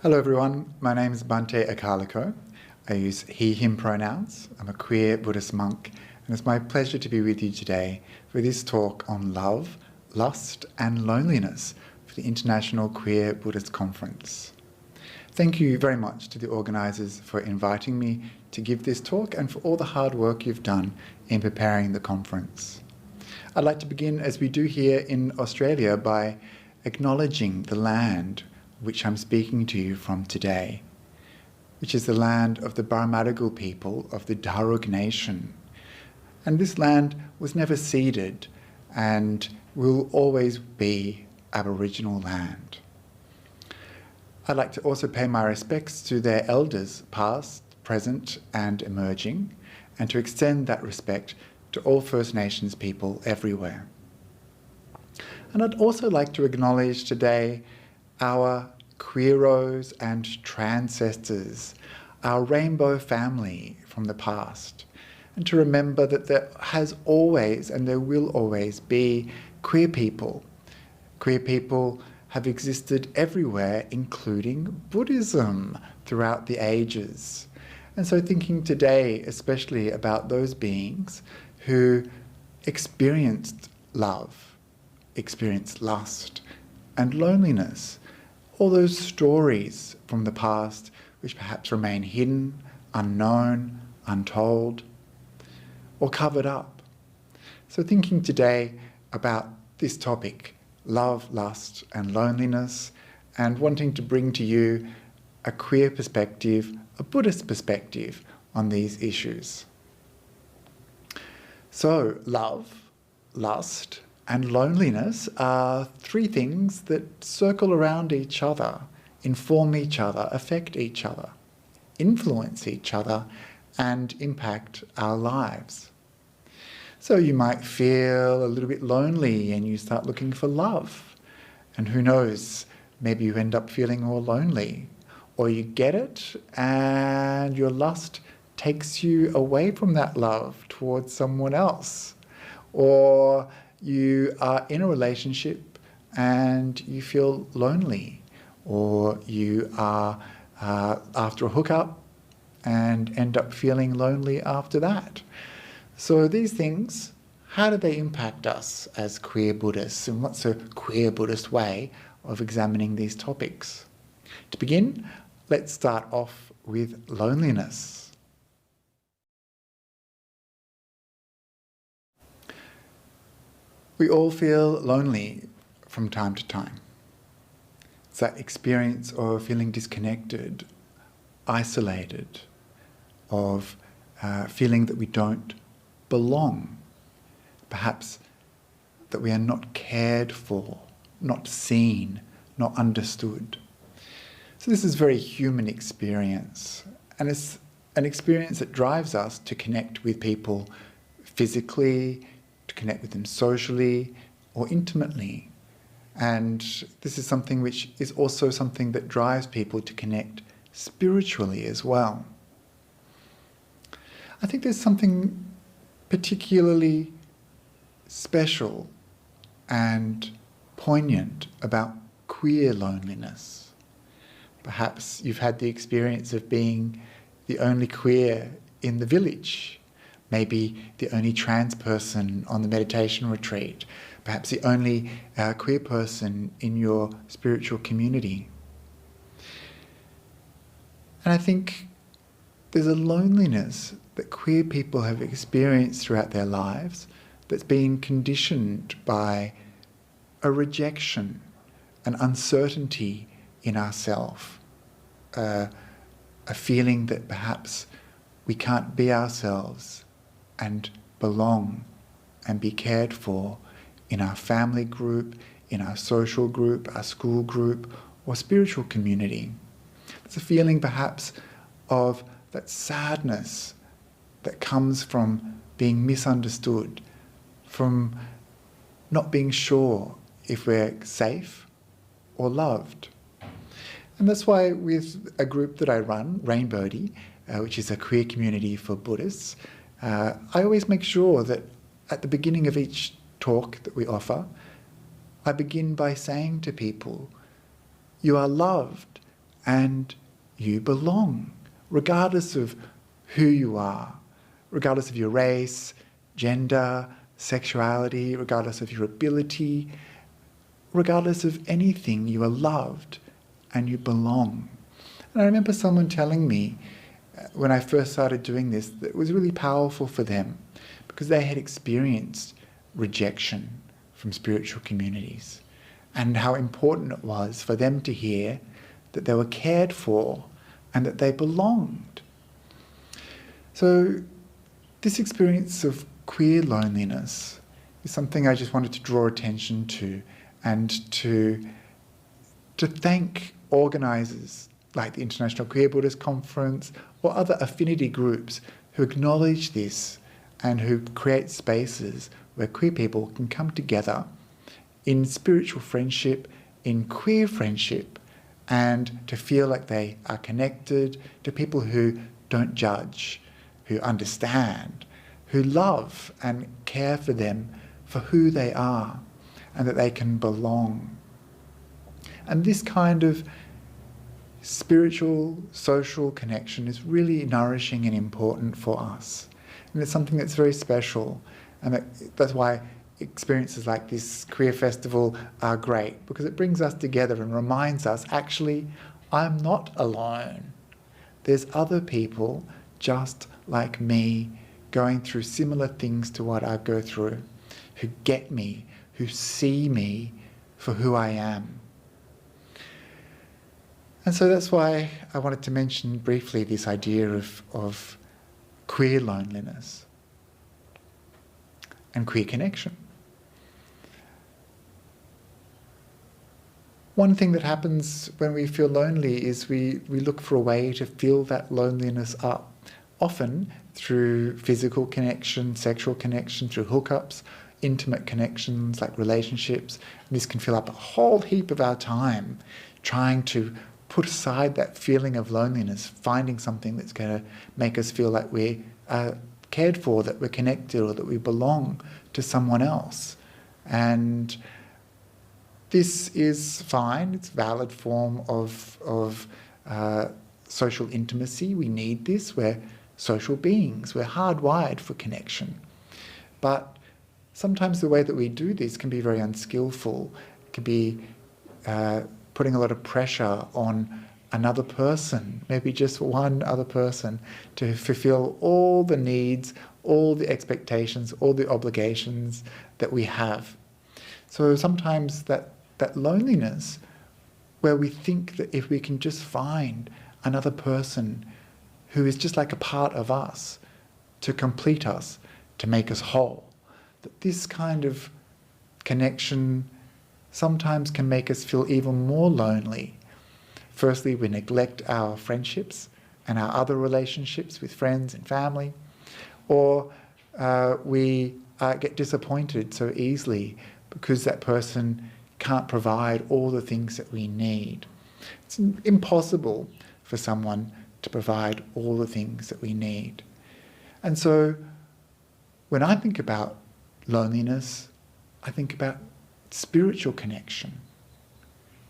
Hello everyone, my name is Bhante Akaliko. I use he, him pronouns. I'm a queer Buddhist monk, and it's my pleasure to be with you today for this talk on love, lust and loneliness for the International Queer Buddhist Conference. Thank you very much to the organisers for inviting me to give this talk and for all the hard work you've done in preparing the conference. I'd like to begin, as we do here in Australia, by acknowledging the land which I'm speaking to you from today, which is the land of the Barmadagal people of the Darug Nation. And this land was never ceded and will always be Aboriginal land. I'd like to also pay my respects to their elders, past, present and emerging, and to extend that respect to all First Nations people everywhere. And I'd also like to acknowledge today our queeros and transcestors, our rainbow family from the past, and to remember that there has always and there will always be queer people. Queer people have existed everywhere, including Buddhism, throughout the ages. And so thinking today especially about those beings who experienced love, experienced lust and loneliness, all those stories from the past which perhaps remain hidden, unknown, untold, or covered up. So thinking today about this topic, love, lust and loneliness, and wanting to bring to you a queer perspective, a Buddhist perspective on these issues. So love, lust and loneliness are three things that circle around each other, inform each other, affect each other, influence each other, and impact our lives. So you might feel a little bit lonely and you start looking for love. And who knows, maybe you end up feeling more lonely. Or you get it and your lust takes you away from that love towards someone else. Or you are in a relationship and you feel lonely, or you are after a hookup and end up feeling lonely after that. So these things, how do they impact us as queer Buddhists, and what's a queer Buddhist way of examining these topics? To begin, let's start off with loneliness. We all feel lonely from time to time. It's that experience of feeling disconnected, isolated, of feeling that we don't belong, perhaps that we are not cared for, not seen, not understood. So this is a very human experience, and it's an experience that drives us to connect with people physically, to connect with them socially or intimately. And this is something which is also something that drives people to connect spiritually as well. I think there's something particularly special and poignant about queer loneliness. Perhaps you've had the experience of being the only queer in the village, maybe the only trans person on the meditation retreat, perhaps the only queer person in your spiritual community. And I think there's a loneliness that queer people have experienced throughout their lives that's been conditioned by a rejection, an uncertainty in ourself, a feeling that perhaps we can't be ourselves and belong and be cared for in our family group, in our social group, our school group, or spiritual community. It's a feeling perhaps of that sadness that comes from being misunderstood, from not being sure if we're safe or loved. And that's why with a group that I run, Rainbodhi, which is a queer community for Buddhists, I always make sure that at the beginning of each talk that we offer, I begin by saying to people, you are loved and you belong, regardless of who you are, regardless of your race, gender, sexuality, regardless of your ability, regardless of anything, you are loved and you belong. And I remember someone telling me when I first started doing this that it was really powerful for them because they had experienced rejection from spiritual communities and how important it was for them to hear that they were cared for and that they belonged. So this experience of queer loneliness is something I just wanted to draw attention to and to thank organisers like the International Queer Buddhist Conference or other affinity groups who acknowledge this and who create spaces where queer people can come together in spiritual friendship, in queer friendship, and to feel like they are connected to people who don't judge, who understand, who love and care for them for who they are, and that they can belong. And this kind of spiritual, social connection is really nourishing and important for us. And it's something that's very special. And that's why experiences like this queer festival are great, because it brings us together and reminds us, actually, I'm not alone. There's other people just like me going through similar things to what I go through, who get me, who see me for who I am. And so that's why I wanted to mention briefly this idea of queer loneliness and queer connection. One thing that happens when we feel lonely is we look for a way to fill that loneliness up, often through physical connection, sexual connection, through hookups, intimate connections like relationships. And this can fill up a whole heap of our time trying to put aside that feeling of loneliness, finding something that's going to make us feel like we are cared for, that we're connected, or that we belong to someone else. And this is fine. It's a valid form of social intimacy. We need this. We're social beings. We're hardwired for connection. But sometimes the way that we do this can be very unskillful. It can be putting a lot of pressure on another person, maybe just one other person, to fulfill all the needs, all the expectations, all the obligations that we have. So sometimes that loneliness, where we think that if we can just find another person who is just like a part of us, to complete us, to make us whole, that this kind of connection sometimes can make us feel even more lonely. Firstly, we neglect our friendships and our other relationships with friends and family, or we get disappointed so easily because that person can't provide all the things that we need. It's impossible for someone to provide all the things that we need. And so when I think about loneliness, I think about spiritual connection,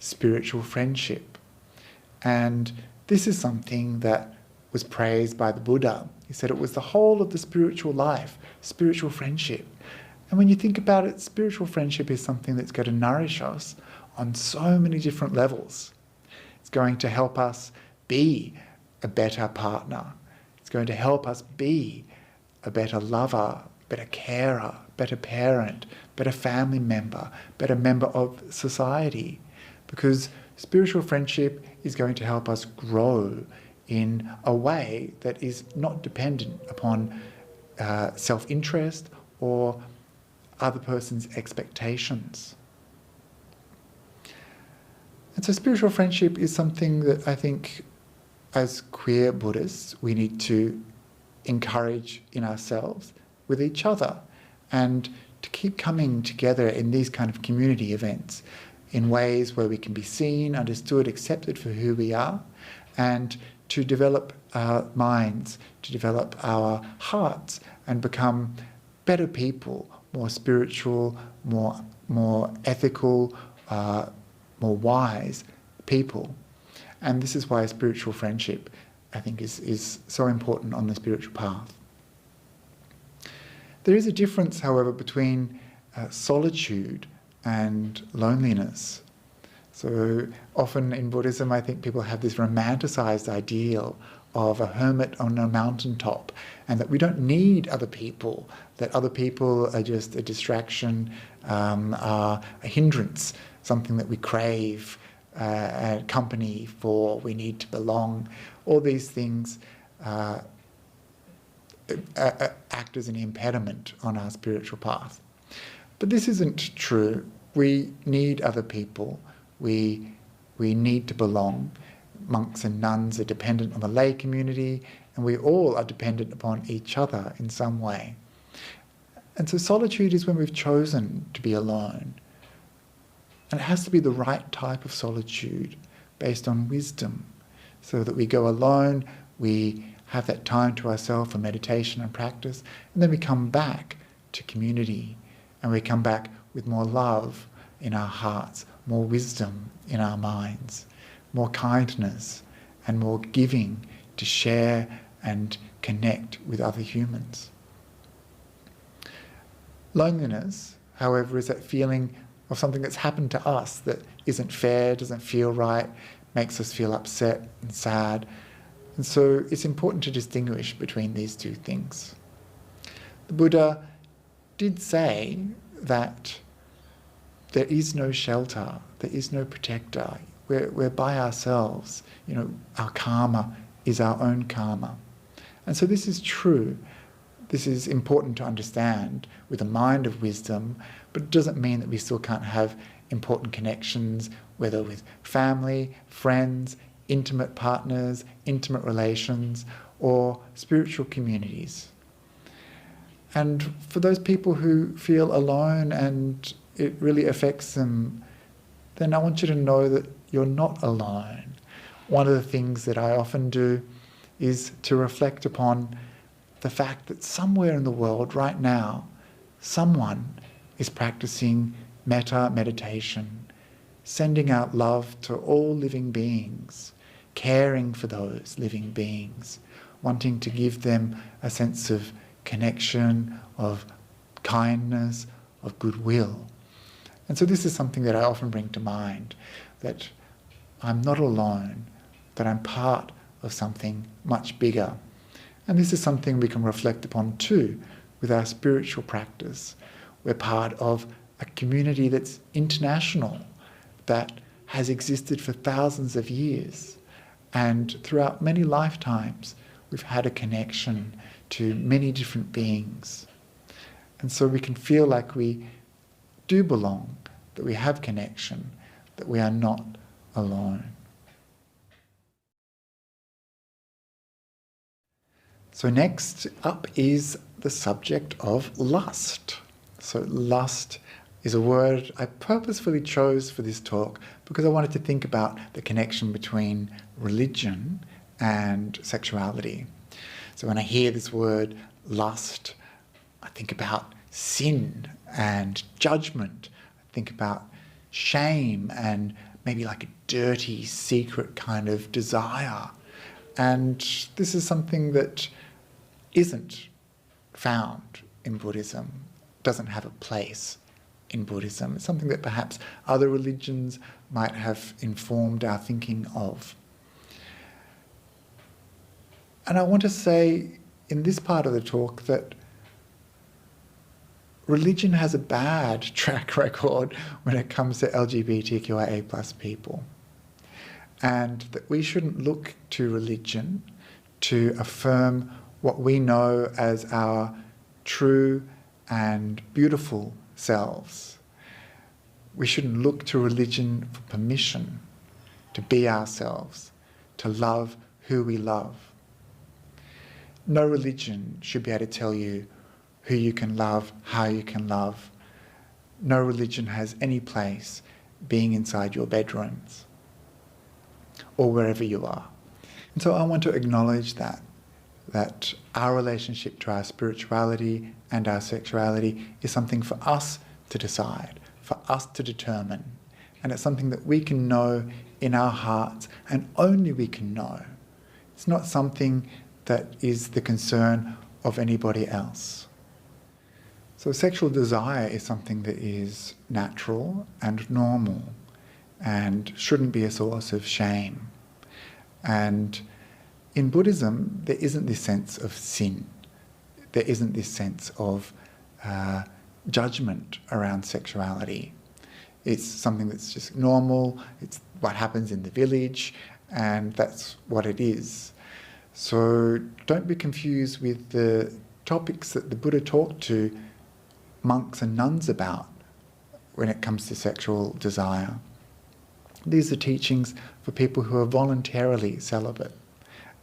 spiritual friendship. And this is something that was praised by the Buddha. He said it was the whole of the spiritual life, spiritual friendship. And when you think about it, spiritual friendship is something that's going to nourish us on so many different levels. It's going to help us be a better partner. It's going to help us be a better lover, better carer, better parent, better family member, better member of society. Because spiritual friendship is going to help us grow in a way that is not dependent upon self-interest or other person's expectations. And so spiritual friendship is something that I think as queer Buddhists we need to encourage in ourselves, with each other, and to keep coming together in these kind of community events in ways where we can be seen, understood, accepted for who we are, and to develop our minds, to develop our hearts, and become better people, more spiritual, more ethical, more wise people. And this is why spiritual friendship, I think, is so important on the spiritual path. There is a difference, however, between solitude and loneliness. So often in Buddhism, I think people have this romanticized ideal of a hermit on a mountaintop, and that we don't need other people, that other people are just a distraction, are a hindrance, something that we crave company for, we need to belong. All these things act as an impediment on our spiritual path. But this isn't true. We need other people. We need to belong. Monks and nuns are dependent on the lay community, and we all are dependent upon each other in some way. And so solitude is when we've chosen to be alone. And it has to be the right type of solitude based on wisdom, so that we go alone, we have that time to ourselves for meditation and practice, and then we come back to community, and we come back with more love in our hearts, more wisdom in our minds, more kindness and more giving to share and connect with other humans. Loneliness, however, is that feeling of something that's happened to us that isn't fair, doesn't feel right, makes us feel upset and sad. And so it's important to distinguish between these two things. The Buddha did say that there is no shelter, there is no protector. We're by ourselves. Our karma is our own karma. And so this is true. This is important to understand with a mind of wisdom, but it doesn't mean that we still can't have important connections, whether with family, friends, intimate partners, intimate relations, or spiritual communities. And for those people who feel alone and it really affects them, then I want you to know that you're not alone. One of the things that I often do is to reflect upon the fact that somewhere in the world right now, someone is practicing metta meditation, sending out love to all living beings, caring for those living beings, wanting to give them a sense of connection, of kindness, of goodwill. And so this is something that I often bring to mind, that I'm not alone, that I'm part of something much bigger. And this is something we can reflect upon too with our spiritual practice. We're part of a community that's international, that has existed for thousands of years. And throughout many lifetimes, we've had a connection to many different beings. And so we can feel like we do belong, that we have connection, that we are not alone. So next up is the subject of lust. So lust is a word I purposefully chose for this talk because I wanted to think about the connection between religion and sexuality. So when I hear this word lust, I think about sin and judgment. I think about shame and maybe like a dirty, secret kind of desire. And this is something that isn't found in Buddhism, doesn't have a place in Buddhism. It's something that perhaps other religions might have informed our thinking of. And I want to say in this part of the talk that religion has a bad track record when it comes to LGBTQIA plus people. And that we shouldn't look to religion to affirm what we know as our true and beautiful selves. We shouldn't look to religion for permission to be ourselves, to love who we love. No religion should be able to tell you who you can love, how you can love. No religion has any place being inside your bedrooms or wherever you are. And so I want to acknowledge that our relationship to our spirituality and our sexuality is something for us to decide, for us to determine. and it's something that we can know in our hearts, and only we can know. It's not something that is the concern of anybody else. So sexual desire is something that is natural and normal and shouldn't be a source of shame. And in Buddhism, there isn't this sense of sin. There isn't this sense of judgment around sexuality. It's something that's just normal, it's what happens in the village, and that's what it is. So don't be confused with the topics that the Buddha talked to monks and nuns about when it comes to sexual desire. These are teachings for people who are voluntarily celibate,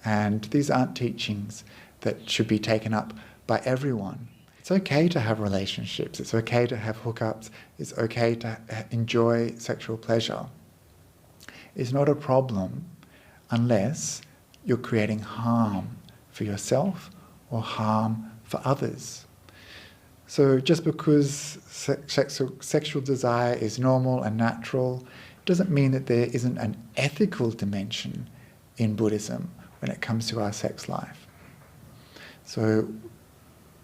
and these aren't teachings that should be taken up by everyone. It's okay to have relationships, it's okay to have hookups, it's okay to enjoy sexual pleasure. It's not a problem unless you're creating harm for yourself or harm for others. So just because sexual desire is normal and natural doesn't mean that there isn't an ethical dimension in Buddhism when it comes to our sex life. So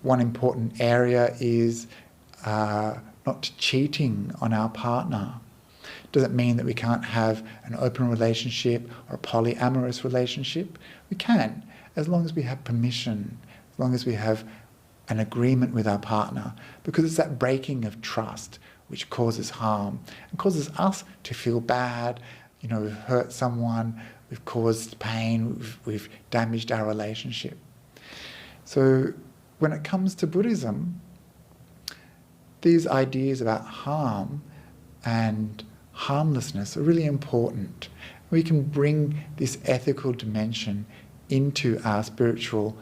one important area is not cheating on our partner. Doesn't mean that we can't have an open relationship or a polyamorous relationship. We can, as long as we have permission, as long as we have an agreement with our partner, because it's that breaking of trust which causes harm and causes us to feel bad. You know, we've hurt someone, we've caused pain, we've damaged our relationship. So when it comes to Buddhism, these ideas about harm and harmlessness are really important. We can bring this ethical dimension into our spiritual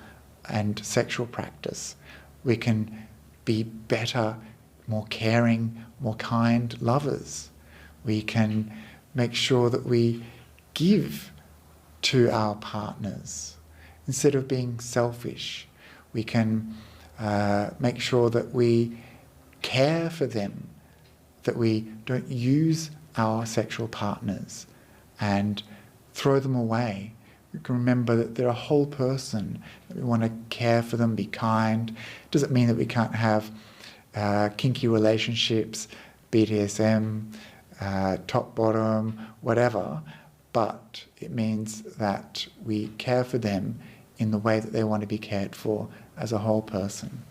and sexual practice. We can be better, more caring, more kind lovers. We can make sure that we give to our partners instead of being selfish. We can make sure that we care for them, that we don't use our sexual partners and throw them away. We can remember that they're a whole person, that we want to care for them, be kind. It doesn't mean that we can't have kinky relationships, BDSM, top, bottom, whatever, but it means that we care for them in the way that they want to be cared for as a whole person.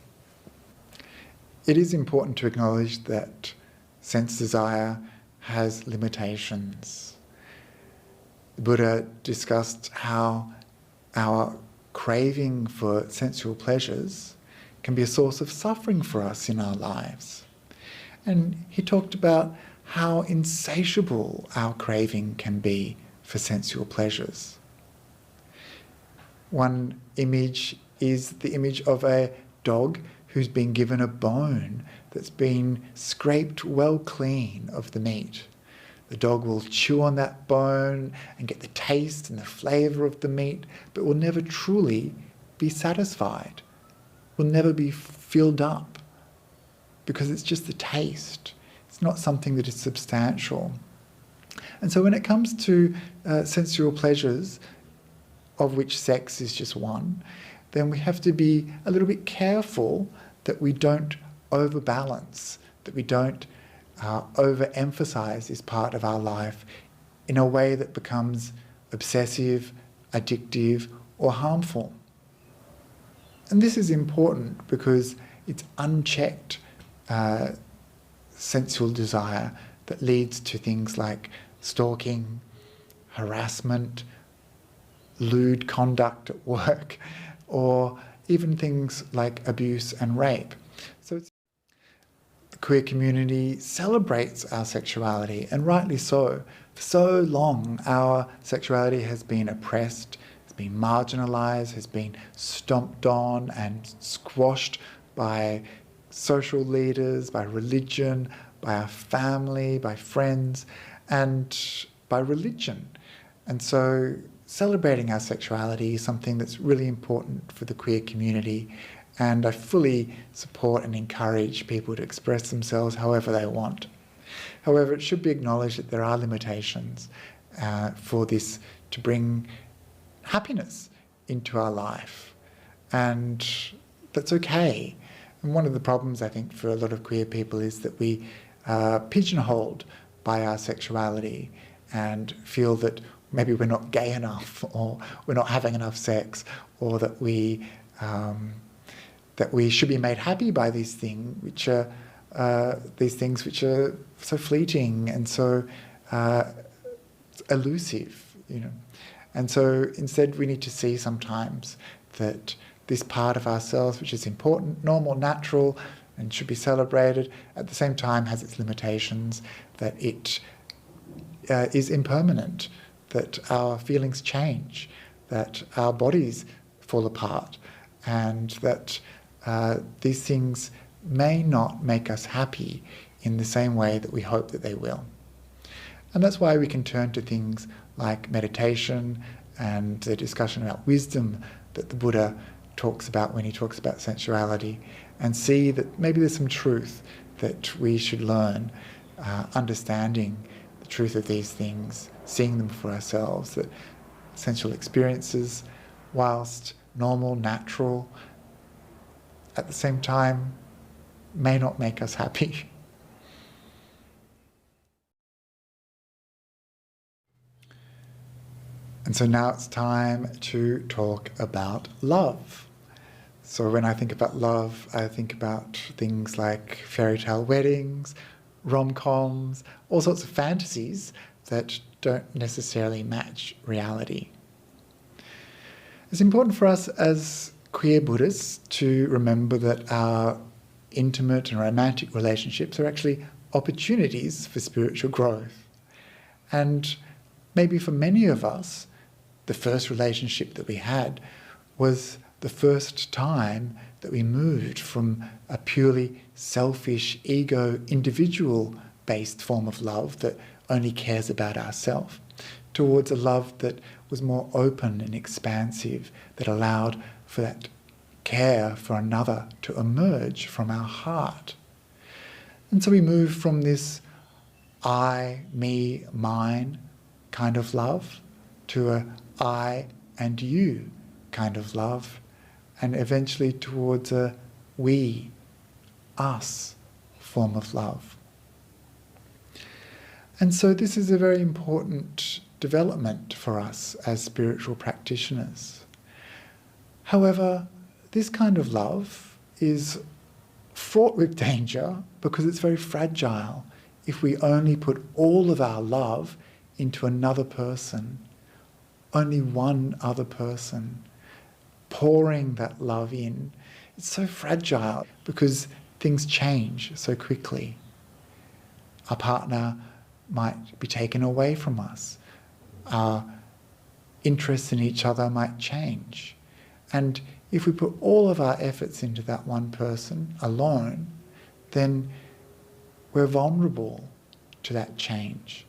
It is important to acknowledge that sense desire has limitations. The Buddha discussed how our craving for sensual pleasures can be a source of suffering for us in our lives. And he talked about how insatiable our craving can be for sensual pleasures. One image is the image of a dog who's been given a bone that's been scraped well clean of the meat. The dog will chew on that bone and get the taste and the flavour of the meat, but will never truly be satisfied, will never be filled up, because it's just the taste. It's not something that is substantial. And so when it comes to sensual pleasures, of which sex is just one, then we have to be a little bit careful that we don't overbalance, that we don't overemphasize this part of our life in a way that becomes obsessive, addictive, or harmful. And this is important because it's unchecked sensual desire that leads to things like stalking, harassment, lewd conduct at work, or even things like abuse and rape. So the queer community celebrates our sexuality, and rightly so. For so long, our sexuality has been oppressed, has been marginalised, has been stomped on and squashed by social leaders, by religion, by our family, by friends, and by religion. And so celebrating our sexuality is something that's really important for the queer community, and I fully support and encourage people to express themselves however they want. However, it should be acknowledged that there are limitations for this to bring happiness into our life. And that's okay. And one of the problems, I think, for a lot of queer people is that we are pigeonholed by our sexuality and feel that maybe we're not gay enough, or we're not having enough sex, or that we should be made happy by these things which are so fleeting and so elusive, you know. And so instead we need to see sometimes that this part of ourselves, which is important, normal, natural, and should be celebrated, at the same time has its limitations, that it is impermanent, that our feelings change, that our bodies fall apart, and that these things may not make us happy in the same way that we hope that they will. And that's why we can turn to things like meditation and the discussion about wisdom that the Buddha talks about when he talks about sensuality, and see that maybe there's some truth that we should learn, understanding the truth of these things, seeing them for ourselves, that sensual experiences, whilst normal, natural, at the same time may not make us happy. And so now it's time to talk about love. So when I think about love, I think about things like fairy tale weddings, rom-coms, all sorts of fantasies that don't necessarily match reality. It's important for us as queer Buddhists to remember that our intimate and romantic relationships are actually opportunities for spiritual growth. And maybe for many of us, the first relationship that we had was the first time that we moved from a purely selfish, ego, individual-based form of love that only cares about ourselves, towards a love that was more open and expansive, that allowed for that care for another to emerge from our heart. And so we move from this I, me, mine kind of love to a I and you kind of love, and eventually towards a we, us form of love. And so this is a very important development for us as spiritual practitioners. However, this kind of love is fraught with danger because it's very fragile if we only put all of our love into another person, only one other person, pouring that love in. It's so fragile because things change so quickly. Our partner might be taken away from us. Our interests in each other might change. And if we put all of our efforts into that one person alone, then we're vulnerable to that change.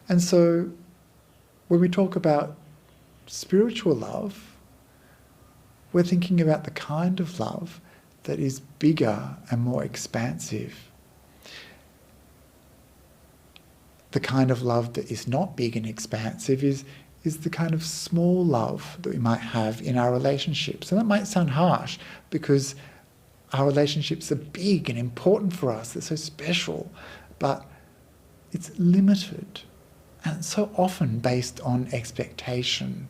And so when we talk about spiritual love, we're thinking about the kind of love that is bigger and more expansive. The kind of love that is not big and expansive is the kind of small love that we might have in our relationships. And that might sound harsh because our relationships are big and important for us, they're so special, but it's limited. And it's so often based on expectation,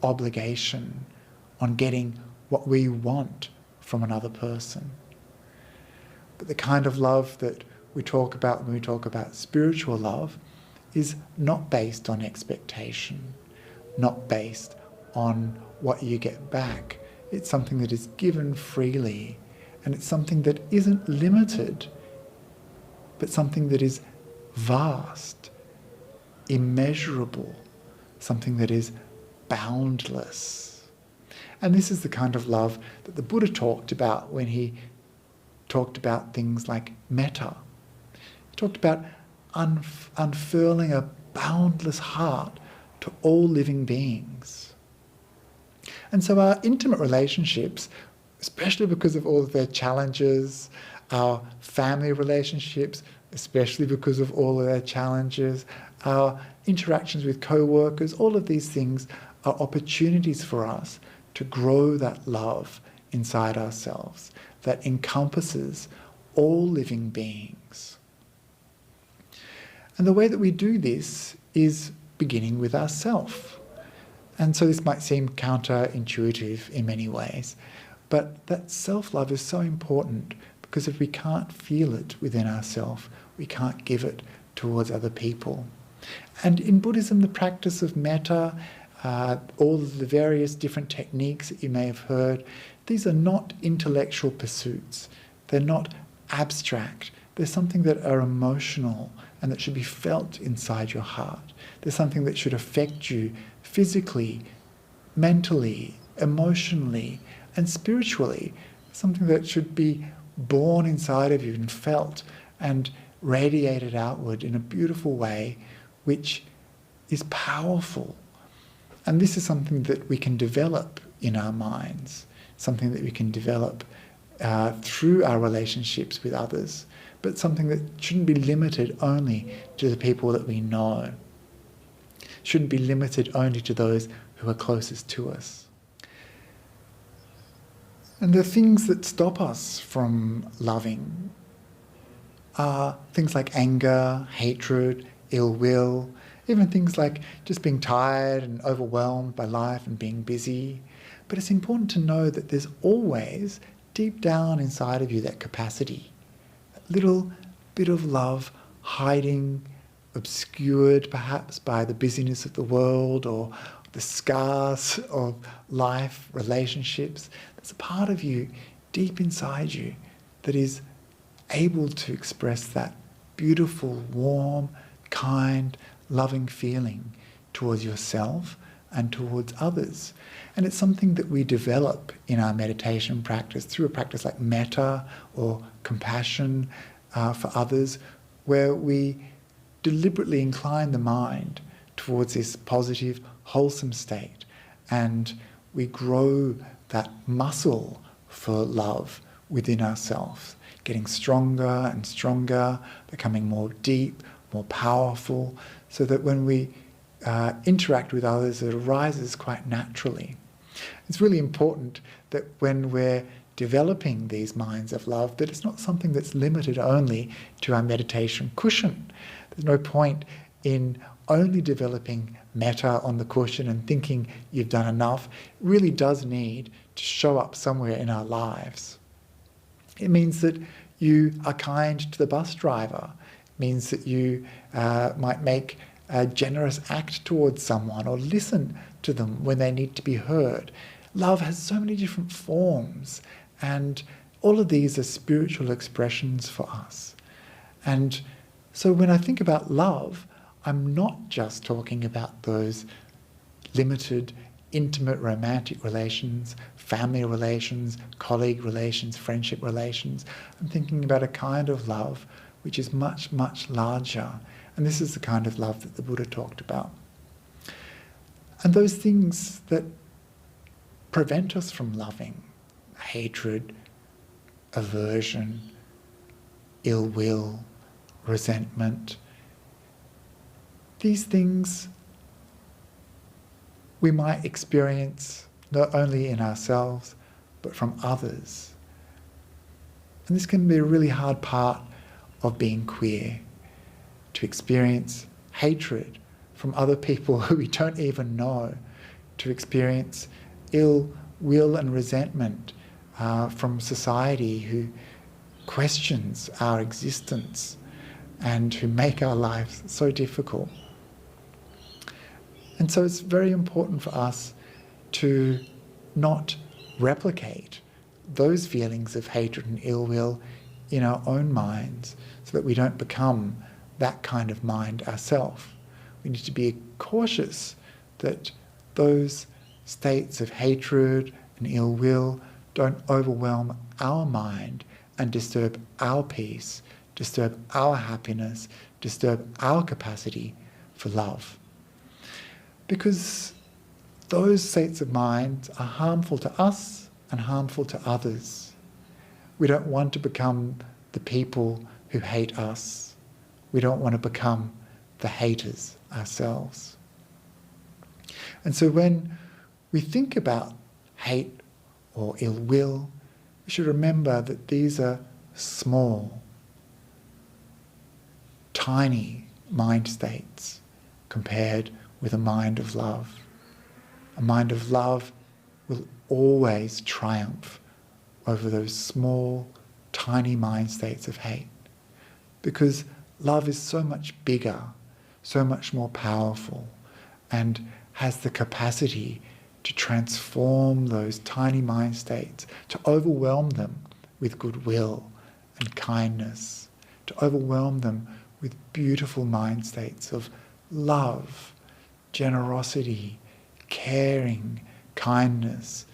obligation, on getting what we want from another person. But the kind of love that we talk about when we talk about spiritual love is not based on expectation, not based on what you get back. It's something that is given freely, and it's something that isn't limited, but something that is vast, immeasurable, something that is boundless. And this is the kind of love that the Buddha talked about when he talked about things like metta. He talked about unfurling a boundless heart to all living beings. And so our intimate relationships, especially because of all of their challenges, our family relationships, especially because of all of their challenges, our interactions with co-workers, all of these things are opportunities for us to grow that love inside ourselves that encompasses all living beings. And the way that we do this is beginning with ourself. And so this might seem counterintuitive in many ways, but that self-love is so important because if we can't feel it within ourselves, we can't give it towards other people. And in Buddhism, the practice of metta, all of the various different techniques that you may have heard, these are not intellectual pursuits. They're not abstract. They're something that are emotional and that should be felt inside your heart. They're something that should affect you physically, mentally, emotionally, and spiritually. Something that should be born inside of you and felt and radiated outward in a beautiful way, which is powerful. And this is something that we can develop in our minds, something that we can develop through our relationships with others, but something that shouldn't be limited only to the people that we know. Shouldn't be limited only to those who are closest to us. And the things that stop us from loving are things like anger, hatred, ill will, even things like just being tired and overwhelmed by life and being busy. But it's important to know that there's always, deep down inside of you, that capacity, that little bit of love hiding, obscured perhaps by the busyness of the world or the scars of life, relationships. There's a part of you deep inside you that is able to express that beautiful, warm, kind, loving feeling towards yourself and towards others. And it's something that we develop in our meditation practice through a practice like metta or compassion for others, where we deliberately incline the mind towards this positive, wholesome state, and we grow that muscle for love within ourselves, getting stronger and stronger, becoming more deep, more powerful, so that when we interact with others, it arises quite naturally. It's really important that when we're developing these minds of love, that it's not something that's limited only to our meditation cushion. There's no point in only developing metta on the cushion and thinking you've done enough. It really does need to show up somewhere in our lives. It means that you are kind to the bus driver. It means that you might make a generous act towards someone or listen to them when they need to be heard. Love has so many different forms, and all of these are spiritual expressions for us. And so when I think about love, I'm not just talking about those limited, intimate, romantic relations, family relations, colleague relations, friendship relations. I'm thinking about a kind of love which is much, much larger. And this is the kind of love that the Buddha talked about. And those things that prevent us from loving, hatred, aversion, ill will, resentment, these things we might experience not only in ourselves, but from others. And this can be a really hard part of being queer, to experience hatred from other people who we don't even know, to experience ill will and resentment from society who questions our existence and who make our lives so difficult. And so it's very important for us to not replicate those feelings of hatred and ill will in our own minds, so that we don't become that kind of mind ourselves. We need to be cautious that those states of hatred and ill will don't overwhelm our mind and disturb our peace, disturb our happiness, disturb our capacity for love. Because those states of mind are harmful to us and harmful to others. We don't want to become the people who hate us. We don't want to become the haters ourselves. And so when we think about hate or ill will, we should remember that these are small, tiny mind states compared with a mind of love. A mind of love will always triumph over those small, tiny mind states of hate, because love is so much bigger, so much more powerful, and has the capacity to transform those tiny mind states, to overwhelm them with goodwill and kindness, to overwhelm them with beautiful mind states of love, generosity, caring, kindness,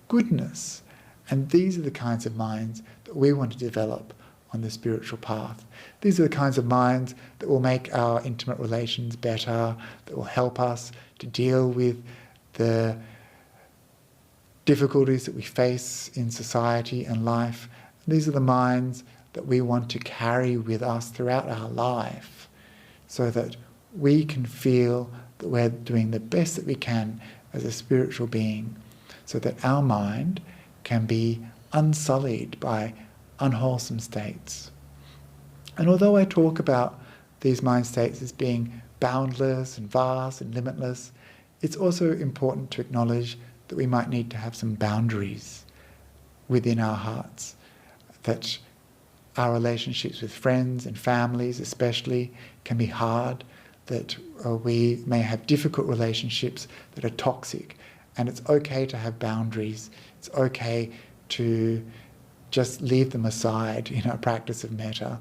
goodness. And these are the kinds of minds that we want to develop on the spiritual path. These are the kinds of minds that will make our intimate relations better, that will help us to deal with the difficulties that we face in society and life. These are the minds that we want to carry with us throughout our life, so that we can feel that we're doing the best that we can as a spiritual being, so that our mind can be unsullied by unwholesome states. And although I talk about these mind states as being boundless and vast and limitless, it's also important to acknowledge that we might need to have some boundaries within our hearts, that our relationships with friends and families especially can be hard, that we may have difficult relationships that are toxic, and it's okay to have boundaries. It's okay to just leave them aside in our practice of metta.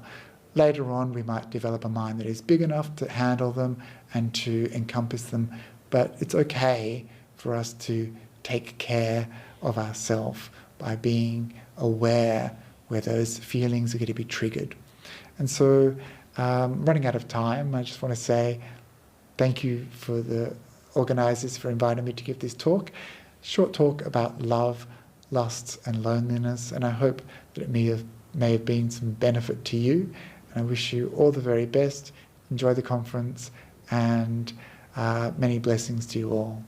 Later on we might develop a mind that is big enough to handle them and to encompass them, but it's okay for us to take care of ourselves by being aware where those feelings are going to be triggered. And so, running out of time, I just want to say thank you for the organisers for inviting me to give this talk. Short talk about love, lust and loneliness, and I hope that it may have been some benefit to you. And I wish you all the very best. Enjoy the conference, and many blessings to you all.